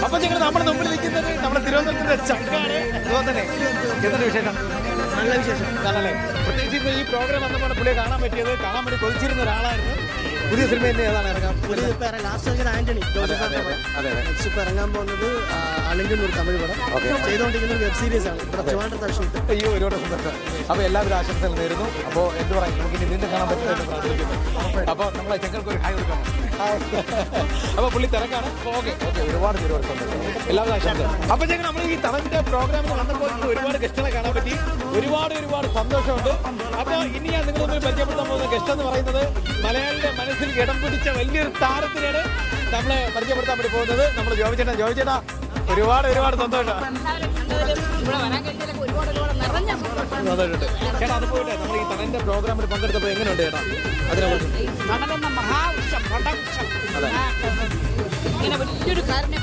അപ്പൊ ഞങ്ങൾ നമ്മുടെ മുമ്പിൽ നിൽക്കുന്നത് നമ്മുടെ തിരുവനന്തപുരത്തിന്റെ ചങ്കാണ്. അതുപോലെ തന്നെ എന്തൊരു വിശേഷം? നല്ല വിശേഷം ആണല്ലേ. പ്രത്യേകിച്ച് ഇപ്പൊ ഈ പ്രോഗ്രാം വന്നപ്പോൾ പുള്ളിയെ കാണാൻ പറ്റിയത്, കാണാൻ വേണ്ടി കൊതിച്ചിരുന്ന ഒരാളായിരുന്നു. പുതിയ സിനിമ തന്നെ ഏതാണ് ഇറങ്ങാൻ? ലാസ്റ്റ് ആന്റണി ഇപ്പൊ ഇറങ്ങാൻ പോകുന്നത് അലങ്കന്നൂർ തമിഴ് പടം ചെയ്തുകൊണ്ടിരിക്കുന്ന വെബ് സീരീസ് ആണ്. അയ്യോ, ഒരുപാട് സന്തോഷം. അപ്പൊ എല്ലാവരും ആശംസകൾ നേരുന്നു. അപ്പോൾ എന്ത് പറയും, നമുക്ക് ഇനി വീണ്ടും കാണാൻ പറ്റുമെന്ന് പ്രാർത്ഥിക്കുന്നു. അപ്പൊ നമ്മളെ ചെങ്ങൾക്ക് ഒരു ഹായ് കൊടുക്കണം. അപ്പൊ പുള്ളി തിരക്കാണ്. ഓക്കെ ഓക്കെ, ഒരുപാട് സന്തോഷം. എല്ലാവരും ആശംസ. അപ്പൊ ഞങ്ങൾ നമ്മൾ ഈ തളന്റെ പ്രോഗ്രാമിൽ വന്നപ്പോൾ ഒരുപാട് ഗസ്റ്റുകളെ കാണാൻ പറ്റി. ഒരുപാട് സന്തോഷമുണ്ട്. അപ്പൊ ഇനി ഞാൻ നിങ്ങളുടെ മുമ്പിൽ പരിചയപ്പെടുത്താൻ പോകുന്ന ഗസ്റ്റ് എന്ന് പറയുന്നത് മലയാളിയുടെ മനസ്സിൽ ഇടം പിടിച്ച വലിയൊരു താരത്തിനാണ് നമ്മളെ പരിചയപ്പെടുത്താൻ വേണ്ടി പോകുന്നത്. നമ്മൾ ജോബി ചേട്ടാ ഒരുപാട് സന്തോഷം. ചേട്ടാ അത് പോയിട്ട് നമ്മൾ ഈ തണലിന്റെ പ്രോഗ്രാമിൽ പങ്കെടുത്തപ്പോൾ എങ്ങനെയുണ്ട് ചേട്ടാ? മഹാ വലിയൊരു കാരനെ